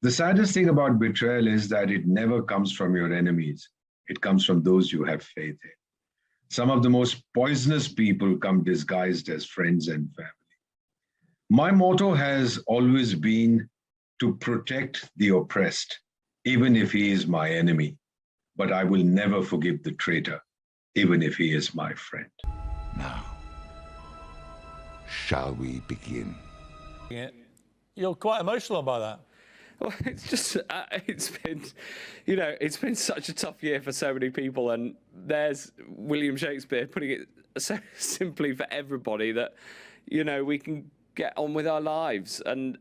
The saddest thing about betrayal is that it never comes from your enemies. It comes from those you have faith in. Some of the most poisonous people come disguised as friends and family. My motto has always been to protect the oppressed, even if he is my enemy. But I will never forgive the traitor, even if he is my friend. Now, shall we begin? Yeah. You're quite emotional about that. Well, it's just, it's been, you know, it's been such a tough year for so many people, and there's William Shakespeare putting it so simply for everybody that, you know, we can get on with our lives, and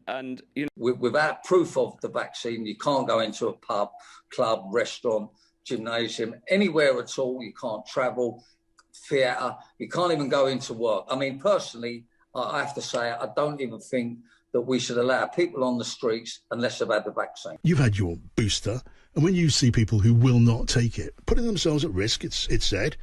you know. Without proof of the vaccine, you can't go into a pub, club, restaurant, gymnasium, anywhere at all. You can't travel, theatre, you can't even go into work. I mean, personally, I have to say, I don't even think that we should allow people on the streets unless they've had the vaccine. You've had your booster, and when you see people who will not take it, putting themselves at risk, it's said,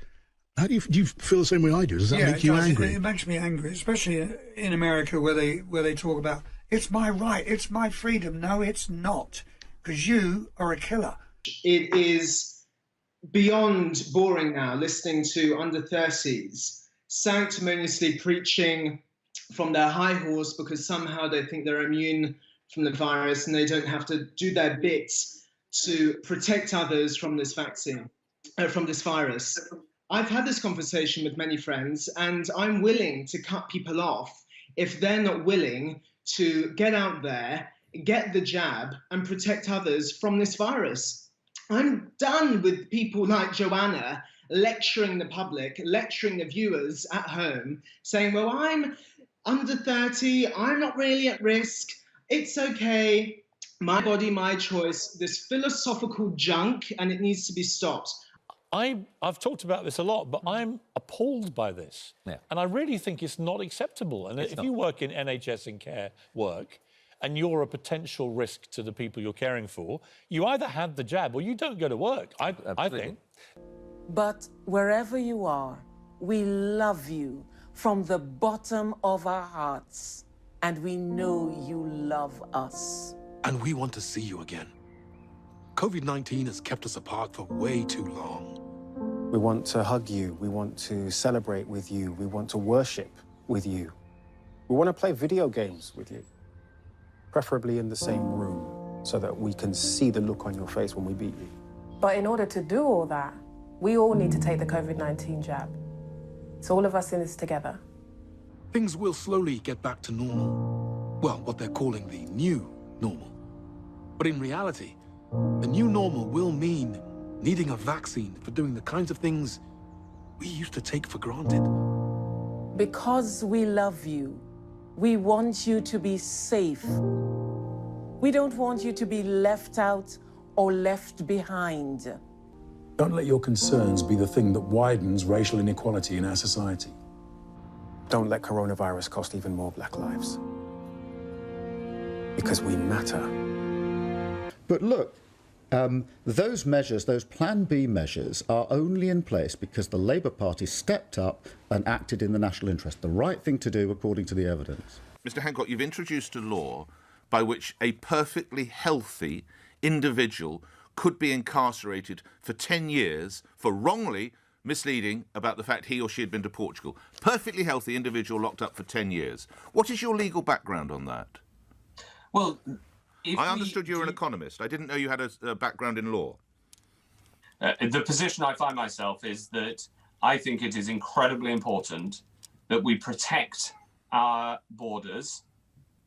how do you feel the same way I do? Does that make you angry? It makes me angry, especially in America where they talk about, it's my right, it's my freedom. No, it's not, because you are a killer. It is beyond boring now, listening to under 30s sanctimoniously preaching from their high horse because somehow they think they're immune from the virus and they don't have to do their bits to protect others from this vaccine, from this virus. I've had this conversation with many friends, and I'm willing to cut people off if they're not willing to get out there, get the jab, and protect others from this virus. I'm done with people like Joanna lecturing the public, lecturing the viewers at home, saying, well, I'm under 30, I'm not really at risk, it's okay, my body, my choice, this philosophical junk, and it needs to be stopped. I've talked about this a lot, but I'm appalled by this. Yeah. And I really think it's not acceptable. And if you work in NHS and care work, and you're a potential risk to the people you're caring for, you either have the jab or you don't go to work, I think. But wherever you are, we love you from the bottom of our hearts, and we know you love us. And we want to see you again. COVID-19 has kept us apart for way too long. We want to hug you, we want to celebrate with you, we want to worship with you. We want to play video games with you, preferably in the same room, so that we can see the look on your face when we beat you. But in order to do all that, we all need to take the COVID-19 jab. It's all of us in this together. Things will slowly get back to normal. Well, what they're calling the new normal. But in reality, the new normal will mean needing a vaccine for doing the kinds of things we used to take for granted. Because we love you, we want you to be safe. We don't want you to be left out or left behind. Don't let your concerns be the thing that widens racial inequality in our society. Don't let coronavirus cost even more Black lives. Because we matter. But look, those measures, those Plan B measures, are only in place because the Labour Party stepped up and acted in the national interest. The right thing to do, according to the evidence. Mr. Hancock, you've introduced a law by which a perfectly healthy individual could be incarcerated for 10 years for wrongly misleading about the fact he or she had been to Portugal. Perfectly healthy individual locked up for 10 years. What is your legal background on that? Well, I understood you were an economist. I didn't know you had a background in law. The position I find myself is that I think it is incredibly important that we protect our borders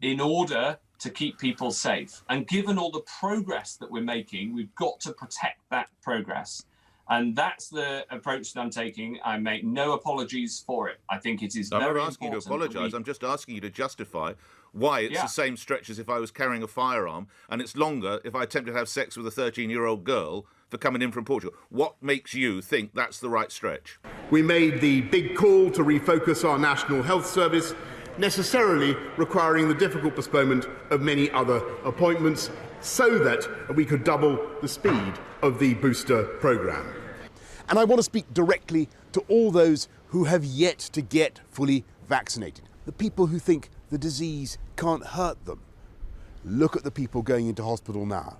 in order to keep people safe. And given all the progress that we're making, we've got to protect that progress. And that's the approach that I'm taking. I make no apologies for it. I think it is very important. I'm not asking you to apologise. I'm just asking you to justify why it's the same stretch as if I was carrying a firearm, and it's longer if I attempted to have sex with a 13-year-old girl for coming in from Portugal. What makes you think that's the right stretch? We made the big call to refocus our National Health Service, necessarily requiring the difficult postponement of many other appointments so that we could double the speed of the booster programme. And I want to speak directly to all those who have yet to get fully vaccinated, the people who think the disease can't hurt them. Look at the people going into hospital now.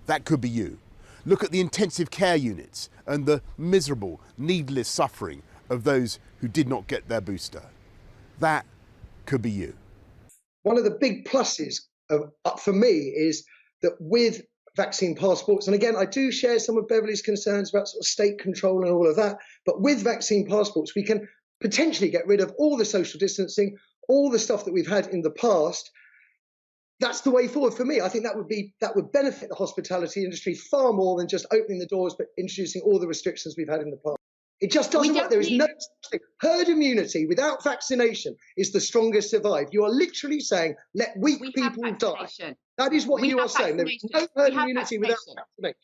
That could be you. Look at the intensive care units and the miserable, needless suffering of those who did not get their booster. That could be you. One of the big pluses for me is that with vaccine passports, and again, I do share some of Beverly's concerns about sort of state control and all of that, but with vaccine passports, we can potentially get rid of all the social distancing, all the stuff that we've had in the past. That's the way forward for me. I think that would benefit the hospitality industry far more than just opening the doors, but introducing all the restrictions we've had in the past. It just doesn't work. There is no such thing. Herd immunity without vaccination is the strongest survive. You are literally saying, let weak people die. That is what you are saying. There is no herd immunity without vaccination.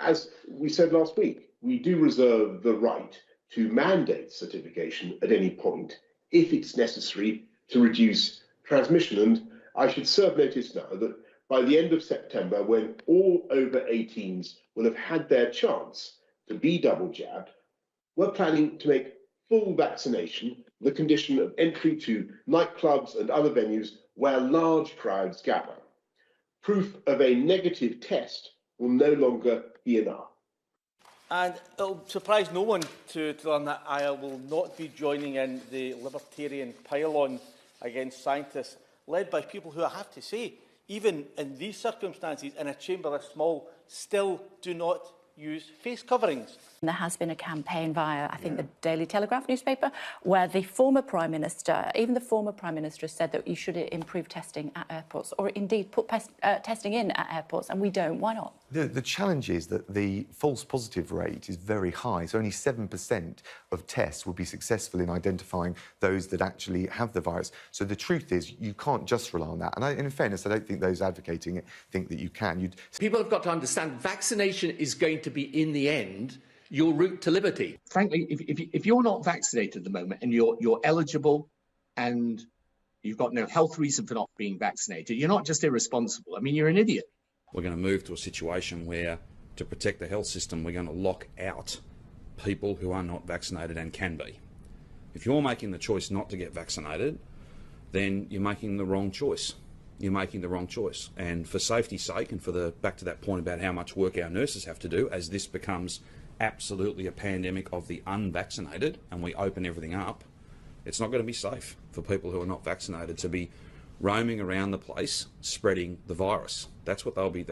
As we said last week, we do reserve the right to mandate certification at any point if it's necessary to reduce transmission. And I should serve notice now that by the end of September, when all over 18s will have had their chance to be double jabbed, we're planning to make full vaccination the condition of entry to nightclubs and other venues where large crowds gather. Proof of a negative test will no longer be enough. And it'll surprise no one to learn that I will not be joining in the libertarian pile-on against scientists, led by people who, I have to say, even in these circumstances, in a chamber this small, still do not use face coverings. There has been a campaign via, I think, the Daily Telegraph newspaper, where the former Prime Minister, even the former Prime Minister, said that you should improve testing at airports, or indeed put testing in at airports, and we don't. Why not? The challenge is that the false positive rate is very high, so only 7% of tests will be successful in identifying those that actually have the virus. So the truth is, you can't just rely on that. And in fairness, I don't think those advocating it think that you can. People have got to understand vaccination is going to be, in the end, your route to liberty. Frankly, if you're not vaccinated at the moment and you're eligible and you've got no health reason for not being vaccinated, you're not just irresponsible. I mean, you're an idiot. We're going to move to a situation where, to protect the health system, we're going to lock out people who are not vaccinated and can be. If you're making the choice not to get vaccinated, then you're making the wrong choice. You're making the wrong choice. And for safety's sake, and back to that point about how much work our nurses have to do, as this becomes absolutely a pandemic of the unvaccinated and we open everything up, it's not going to be safe for people who are not vaccinated to be roaming around the place spreading the virus. That's what they'll be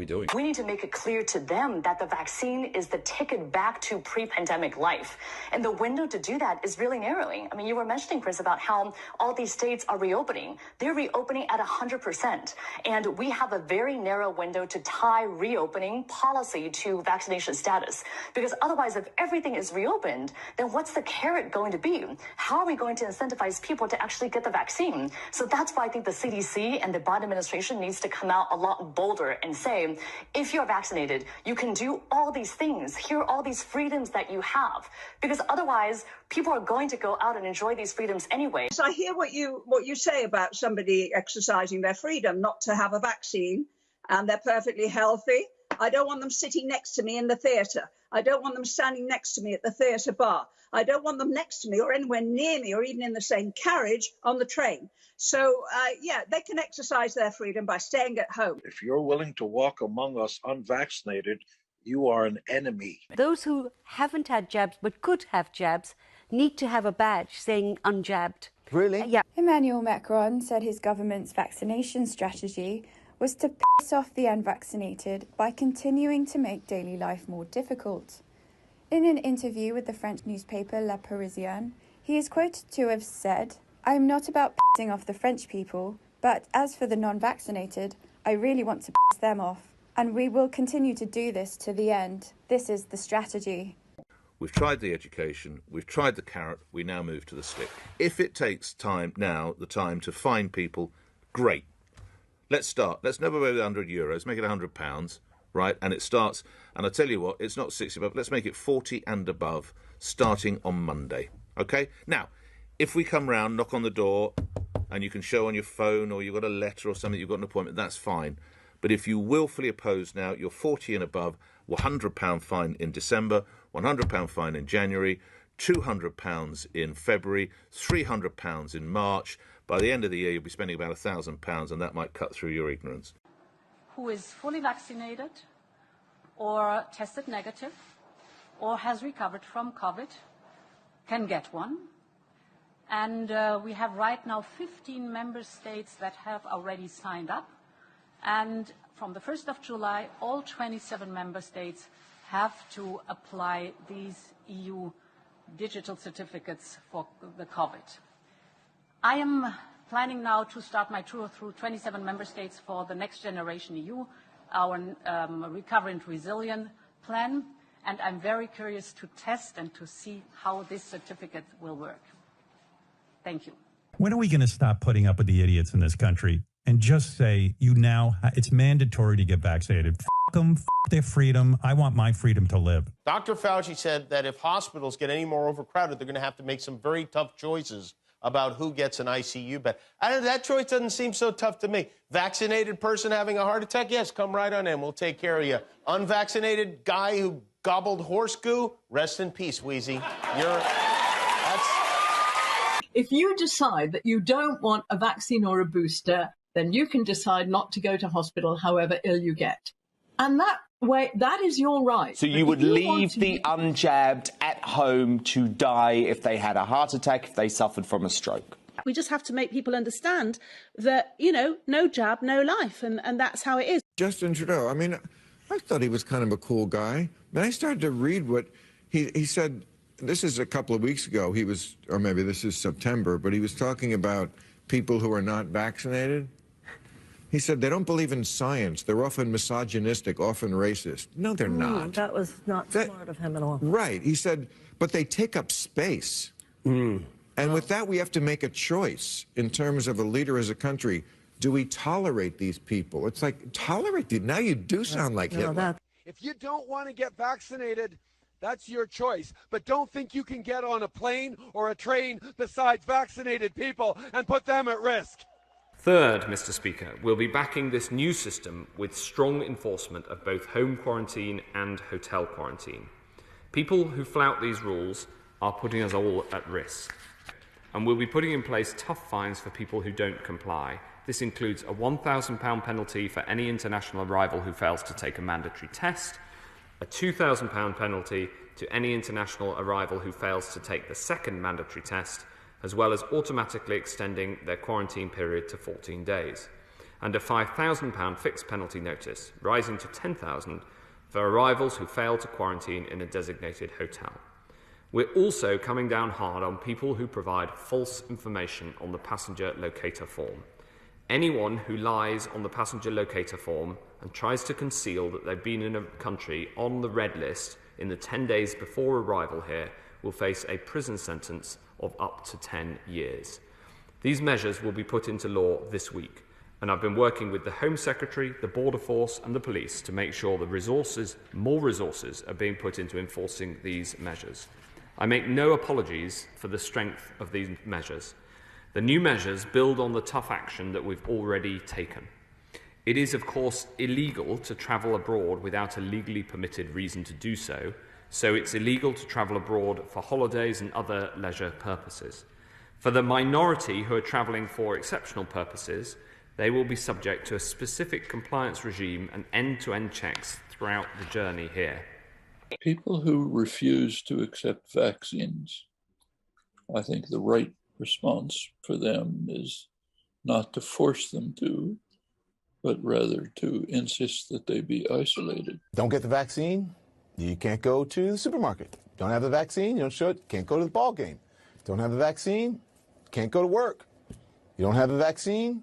doing. We need to make it clear to them that the vaccine is the ticket back to pre-pandemic life. And the window to do that is really narrowing. I mean, you were mentioning, Chris, about how all these states are reopening. They're reopening at 100%. And we have a very narrow window to tie reopening policy to vaccination status. Because otherwise, if everything is reopened, then what's the carrot going to be? How are we going to incentivize people to actually get the vaccine? So that's why I think the CDC and the Biden administration needs to come out a lot bolder and say, if you're vaccinated, you can do all these things. Here are all these freedoms that you have. Because otherwise, people are going to go out and enjoy these freedoms anyway. So I hear what you say about somebody exercising their freedom not to have a vaccine, and they're perfectly healthy. I don't want them sitting next to me in the theatre. I don't want them standing next to me at the theatre bar. I don't want them next to me or anywhere near me or even in the same carriage on the train. So, they can exercise their freedom by staying at home. If you're willing to walk among us unvaccinated, you are an enemy. Those who haven't had jabs but could have jabs need to have a badge saying unjabbed. Really? Yeah. Emmanuel Macron said his government's vaccination strategy was to piss off the unvaccinated by continuing to make daily life more difficult. In an interview with the French newspaper Le Parisien, he is quoted to have said, "I'm not about pissing off the French people, but as for the non-vaccinated, I really want to piss them off. And we will continue to do this to the end. This is the strategy." We've tried the education, we've tried the carrot, we now move to the stick. If it takes time to find people, great. Let's start. Let's never go with €100, make it £100, right? And it starts, and I tell you what, it's not 60, but let's make it 40 and above, starting on Monday, okay? Now, if we come round, knock on the door, and you can show on your phone, or you've got a letter or something, you've got an appointment, that's fine. But if you willfully oppose now, you're 40 and above, £100 fine in December, £100 fine in January, £200 in February, £300 in March, By the end of the year, you'll be spending about £1,000, and that might cut through your ignorance. Who is fully vaccinated or tested negative or has recovered from COVID can get one. And we have right now 15 member states that have already signed up. And from the 1st of July, all 27 member states have to apply these EU digital certificates for the COVID. I am planning now to start my tour through 27 member states for the Next Generation EU, our Recovery and Resilience plan, and I'm very curious to test and to see how this certificate will work. Thank you. When are we going to stop putting up with the idiots in this country and just say, it's mandatory to get vaccinated? F*** them, f*** their freedom. I want my freedom to live. Dr. Fauci said that if hospitals get any more overcrowded, they're going to have to make some very tough choices about who gets an ICU bed. That choice doesn't seem so tough to me. Vaccinated person having a heart attack? Yes, come right on in. We'll take care of you. Unvaccinated guy who gobbled horse goo? Rest in peace, Wheezy. If you decide that you don't want a vaccine or a booster, then you can decide not to go to hospital however ill you get. And that is your right. So you would leave the unjabbed at home to die if they had a heart attack, if they suffered from a stroke? We just have to make people understand that, no jab, no life. And that's how it is. Justin Trudeau, I thought he was kind of a cool guy. Then I started to read what he said. This is a couple of weeks ago. Or maybe this is September, but he was talking about people who are not vaccinated. He said they don't believe in science. They're often misogynistic, often racist. No, they're not. That was not smart of him at all. Right. He said, but they take up space. And with that, we have to make a choice in terms of a leader as a country. Do we tolerate these people? It's like, tolerate them. Now you do sound like Hitler. If you don't want to get vaccinated, that's your choice. But don't think you can get on a plane or a train besides vaccinated people and put them at risk. Third, Mr. Speaker, we'll be backing this new system with strong enforcement of both home quarantine and hotel quarantine. People who flout these rules are putting us all at risk. And we'll be putting in place tough fines for people who don't comply. This includes a £1,000 penalty for any international arrival who fails to take a mandatory test, a £2,000 penalty to any international arrival who fails to take the second mandatory test, as well as automatically extending their quarantine period to 14 days, and a £5,000 fixed penalty notice, rising to £10,000 for arrivals who fail to quarantine in a designated hotel. We're also coming down hard on people who provide false information on the passenger locator form. Anyone who lies on the passenger locator form and tries to conceal that they've been in a country on the red list in the 10 days before arrival here will face a prison sentence of up to 10 years. These measures will be put into law this week, and I've been working with the Home Secretary, the Border Force and the police to make sure more resources are being put into enforcing these measures. I make no apologies for the strength of these measures. The new measures build on the tough action that we've already taken. It is, of course, illegal to travel abroad without a legally permitted reason to do so, so it's illegal to travel abroad for holidays and other leisure purposes. For the minority who are travelling for exceptional purposes, they will be subject to a specific compliance regime and end-to-end checks throughout the journey here. People who refuse to accept vaccines, I think the right response for them is not to force them to, but rather to insist that they be isolated. Don't get the vaccine, you can't go to the supermarket. Don't have the vaccine, you don't show it, can't go to the ball game. Don't have the vaccine, can't go to work. You don't have the vaccine,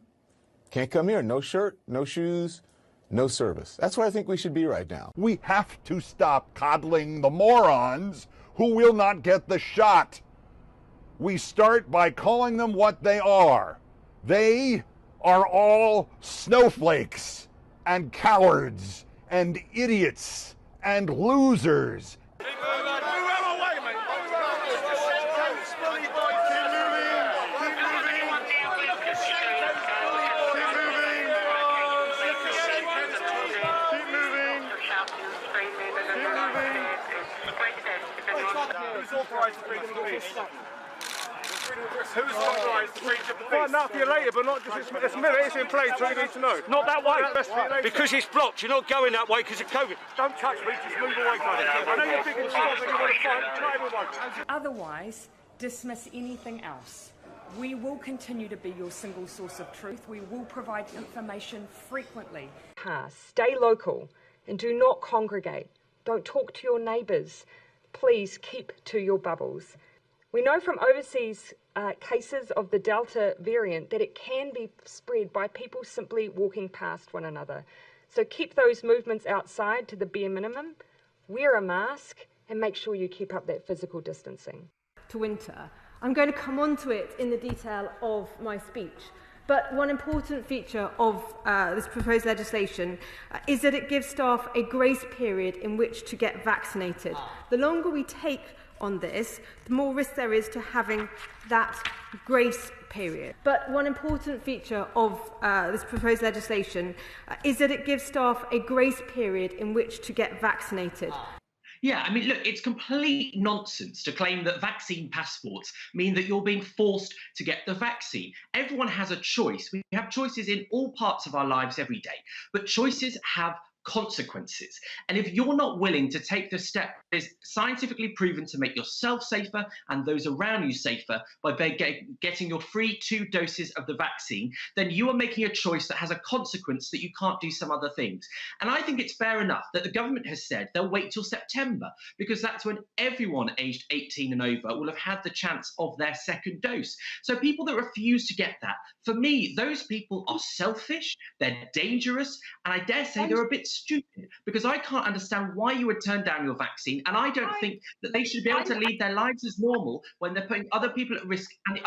can't come here. No shirt, no shoes, no service. That's where I think we should be right now. We have to stop coddling the morons who will not get the shot. We start by calling them what they are. They are all snowflakes and cowards and idiots and losers. Who's authorised the breach of the peace? Find out for you later, but not just this minute. It's in place, so you need to know. Not that way. Because it's blocked. You're not going that way because of COVID. Don't touch me. Just move away from it. I know you're big and strong, but you want to fight. Not everyone. Otherwise, dismiss anything else. We will continue to be your single source of truth. We will provide information frequently. Stay local and do not congregate. Don't talk to your neighbours. Please keep to your bubbles. We know from overseas cases of the Delta variant that it can be spread by people simply walking past one another. So keep those movements outside to the bare minimum, wear a mask, and make sure you keep up that physical distancing. To winter. I'm going to come on to it in the detail of my speech. But one important feature of this proposed legislation is that it gives staff a grace period in which to get vaccinated. The longer we take on this, the more risk there is to having that grace period. But one important feature of this proposed legislation is that it gives staff a grace period in which to get vaccinated. Yeah, I mean, look, it's complete nonsense to claim that vaccine passports mean that you're being forced to get the vaccine. Everyone has a choice. We have choices in all parts of our lives every day, but choices have consequences. And if you're not willing to take the step that is scientifically proven to make yourself safer and those around you safer by getting your free 2 doses of the vaccine, then you are making a choice that has a consequence that you can't do some other things. And I think it's fair enough that the government has said they'll wait till September, because that's when everyone aged 18 and over will have had the chance of their second dose. So people that refuse to get that, for me, those people are selfish, they're dangerous, and I dare say they're a bit stupid, because I can't understand why you would turn down your vaccine, and I don't think that they should be able to lead their lives as normal when they're putting other people at risk. And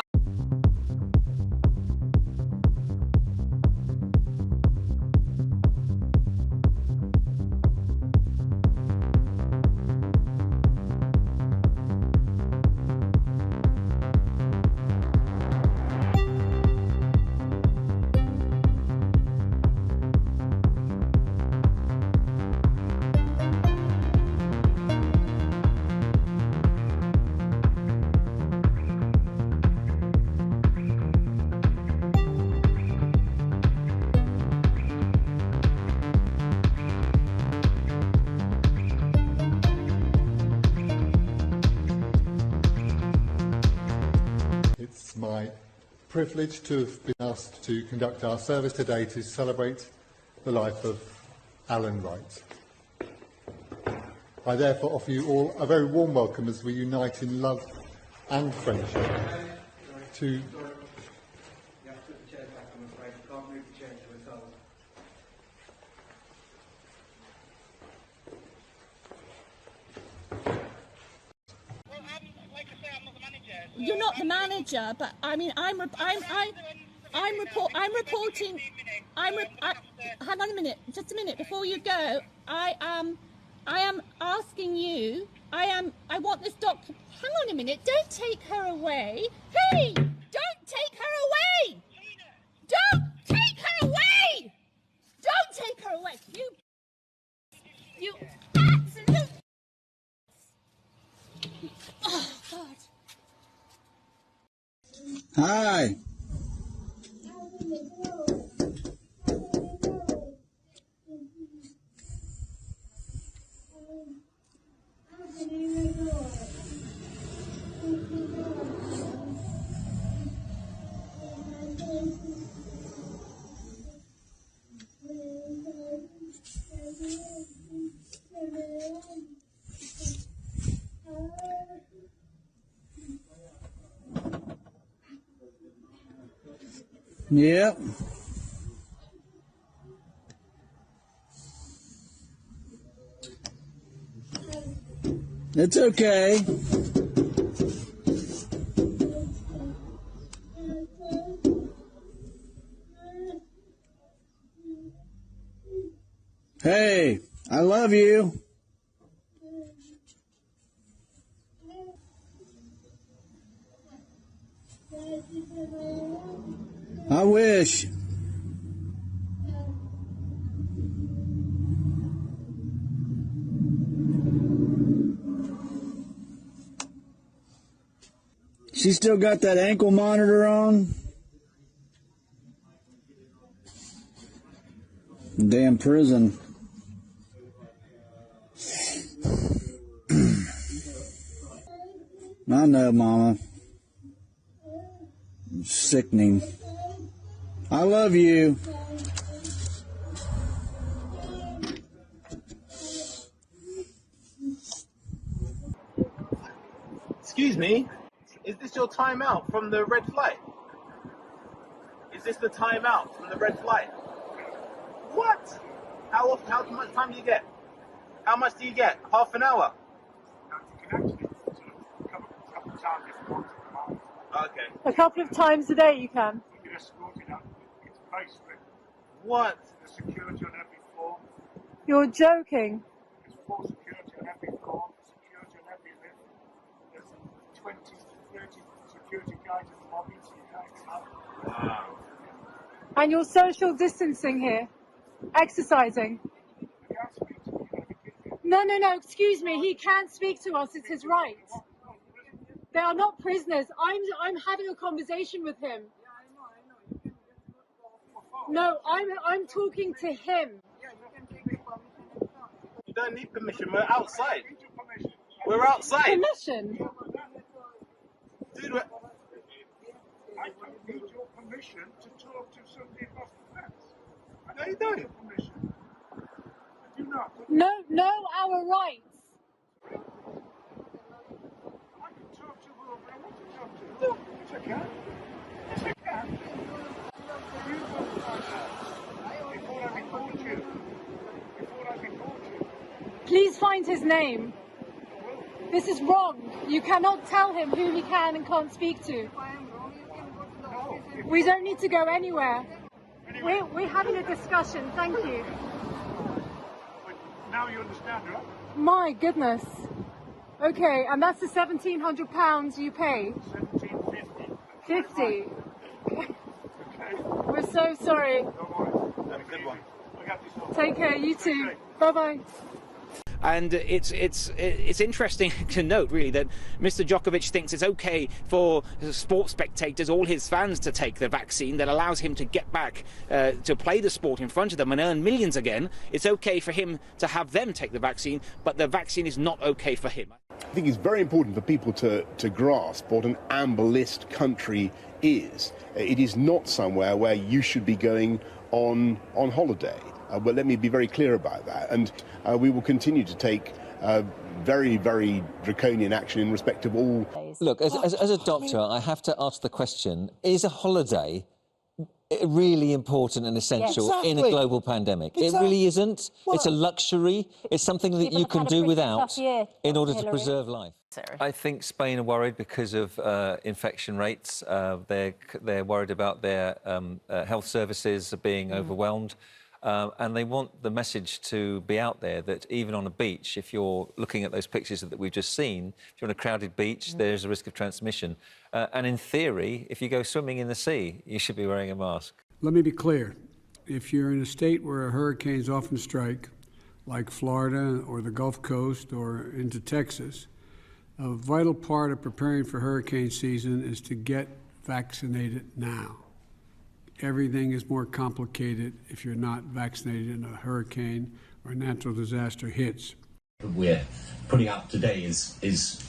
It's my privilege to have been asked to conduct our service today to celebrate the life of Alan Wright. I therefore offer you all a very warm welcome as we unite in love and friendship to... You're not the manager, but I mean, I'm reporting. Hang on a minute, just a minute before you go. I am asking you. I want this doctor. Hang on a minute. Don't take her away. Hey, don't take her away. Don't take her away. Don't take her away. You absolute. Oh God. Hi. Yep. It's okay. Hey, I love you. I wish. She still got that ankle monitor on? Damn prison. I know, Mama. Sickening. I love you. Excuse me, is this your timeout from the red flight? Is this the timeout from the red flight? What? How much time do you get? How much do you get? Half an hour? Okay. A couple of times a day you can. You get escorted up. It's based what? The security on every floor. You're joking. There's full security on every floor. Security on every lift. There's 20 to 30 security guards in the lobby, so you can't get out. Wow. And you're social distancing here. Exercising. No, excuse me. He can't speak to us. It's his right. They are not prisoners. I'm having a conversation with him. No, I'm talking to him. You don't need permission. We're outside. We're outside. Permission? Dude, I don't need your permission to talk to somebody across the fence. No, you don't. Permission. I do not. No, our rights. I can talk to whoever I want to talk to. Yes, I can. Yes, I can. You don't find out. Before I record you. Before I record you. Please find his name. This is wrong. You cannot tell him who he can and can't speak to. We don't need to go anywhere. We're having a discussion. Thank you. Now you understand, right? My goodness. Okay, and that's the £1,700 you pay. 50. Okay. We're so sorry. Have a good one. Take care. You too. Bye bye. And it's interesting to note, really, that Mr. Djokovic thinks it's okay for sports spectators, all his fans, to take the vaccine that allows him to get back to play the sport in front of them and earn millions again. It's okay for him to have them take the vaccine, but the vaccine is not okay for him. I think it's very important for people to grasp what an amber list country is. It is not somewhere where you should be going on holiday. But let me be very clear about that. And we will continue to take very, very draconian action in respect of all. Look, as a doctor, I have to ask the question, is a holiday really important and essential in a global pandemic? It really isn't. Well, it's a luxury. It's something that you can do without in order to preserve life. I think Spain are worried because of infection rates. They're worried about their health services being overwhelmed. And they want the message to be out there that even on a beach, if you're looking at those pictures that we've just seen, if you're on a crowded beach, there's a risk of transmission. And in theory, if you go swimming in the sea, you should be wearing a mask. Let me be clear. If you're in a state where hurricanes often strike, like Florida or the Gulf Coast or into Texas, a vital part of preparing for hurricane season is to get vaccinated now. Everything is more complicated if you're not vaccinated and a hurricane or a natural disaster hits. What we're putting out today is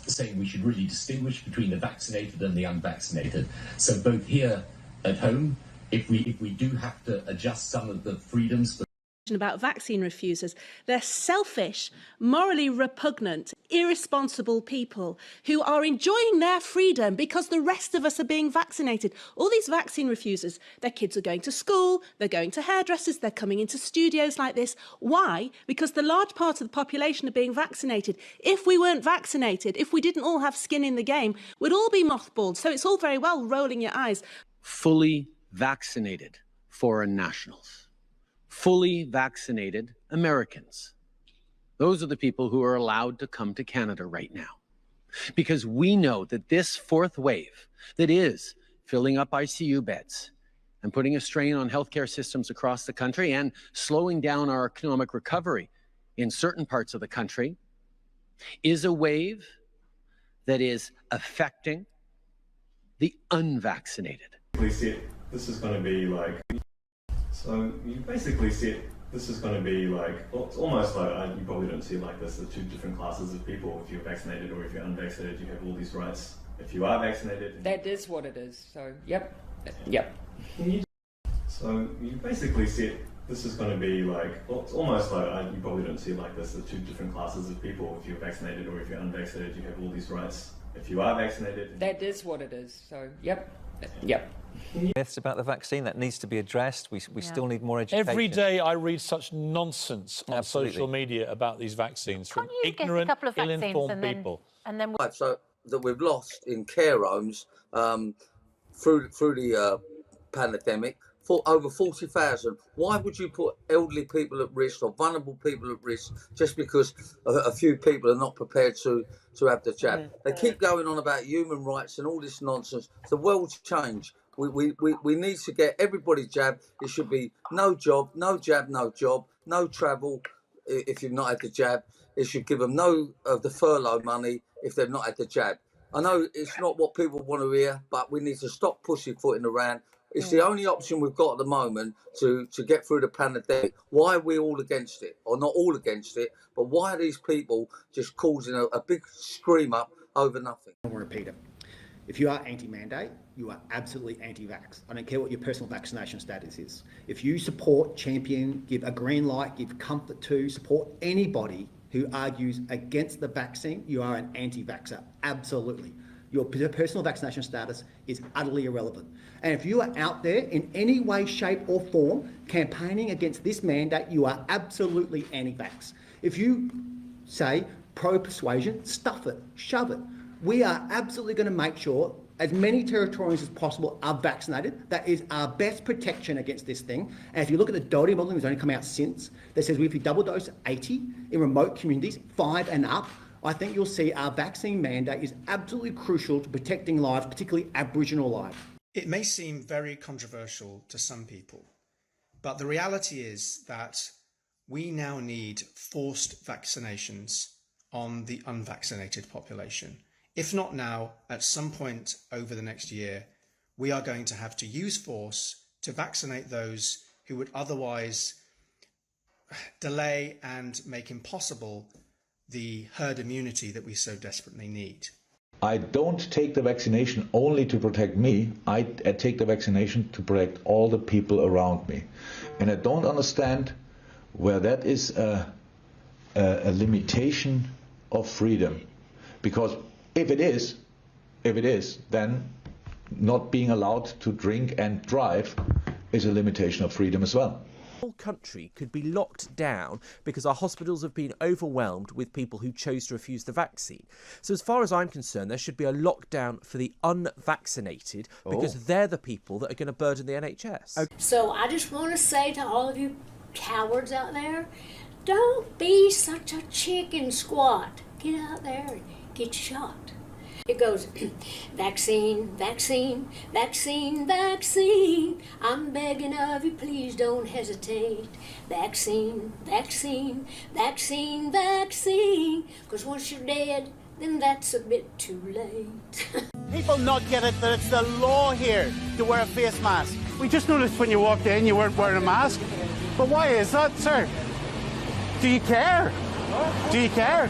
saying we should really distinguish between the vaccinated and the unvaccinated. So both here at home, if we do have to adjust some of the freedoms about vaccine refusers. They're selfish, morally repugnant, irresponsible people who are enjoying their freedom because the rest of us are being vaccinated. All these vaccine refusers, their kids are going to school, they're going to hairdressers, they're coming into studios like this. Why? Because the large part of the population are being vaccinated. If we weren't vaccinated, if we didn't all have skin in the game, we'd all be mothballed. So it's all very well rolling your eyes. Fully vaccinated foreign nationals. Fully vaccinated Americans. Those are the people who are allowed to come to Canada right now. Because we know that this fourth wave that is filling up ICU beds and putting a strain on healthcare systems across the country and slowing down our economic recovery in certain parts of the country is a wave that is affecting the unvaccinated. This is going to be like, so you basically said this is going to be like, well, it's almost like, you probably don't see it like this, the two different classes of people. If you're vaccinated or if you're unvaccinated, you have all these rights. If you are vaccinated... That is what it is, so, yep. So you basically said this is going to be like, well, it's almost like, you probably don't see it like this, the two different classes of people. If you're vaccinated or if you're unvaccinated, you have all these rights. If you are vaccinated... That is what it is, so, yep. Myths about the vaccine that needs to be addressed. We still need more education. Every day I read such nonsense on social media about these vaccines from ignorant, ill-informed people. Right, so that we've lost in care homes through the pandemic for over 40,000. Why would you put elderly people at risk or vulnerable people at risk just because a few people are not prepared to have the jab? They keep going on about human rights and all this nonsense. The world's changed. We need to get everybody jabbed. It should be no job, no jab, no job, no travel if you've not had the jab. It should give them no of the furlough money if they've not had the jab. I know it's not what people want to hear, but we need to stop pussyfooting around. It's the only option we've got at the moment to get through the pandemic. Why are we all against it? Or not all against it, but why are these people just causing a big scream up over nothing? I want to repeat it. If you are anti-mandate, you are absolutely anti-vax. I don't care what your personal vaccination status is. If you support, champion, give a green light, give comfort to, support anybody who argues against the vaccine, you are an anti-vaxxer, absolutely. Your personal vaccination status is utterly irrelevant. And if you are out there in any way, shape or form campaigning against this mandate, you are absolutely anti-vax. If you say pro-persuasion, stuff it, shove it. We are absolutely going to make sure as many Territorians as possible are vaccinated. That is our best protection against this thing. And if you look at the Doherty modelling, it's only come out since, that says if you double dose 80 in remote communities, 5 and up, I think you'll see our vaccine mandate is absolutely crucial to protecting lives, particularly Aboriginal lives. It may seem very controversial to some people, but the reality is that we now need forced vaccinations on the unvaccinated population. If not now, at some point over the next year, we are going to have to use force to vaccinate those who would otherwise delay and make impossible the herd immunity that we so desperately need. I don't take the vaccination only to protect me. I take the vaccination to protect all the people around me. And I don't understand where that is a limitation of freedom. Because if it is, then not being allowed to drink and drive is a limitation of freedom as well. The whole country could be locked down because our hospitals have been overwhelmed with people who chose to refuse the vaccine. So as far as I'm concerned, there should be a lockdown for the unvaccinated because they're the people that are going to burden the NHS. So I just want to say to all of you cowards out there, don't be such a chicken squat. Get out there and get shot. It goes, vaccine, vaccine, vaccine, vaccine. I'm begging of you, please don't hesitate. Vaccine, vaccine, vaccine, vaccine. Because once you're dead, then that's a bit too late. People not get it that it's the law here to wear a face mask. We just noticed when you walked in you weren't wearing a mask. But why is that, sir? Do you care? Do you care?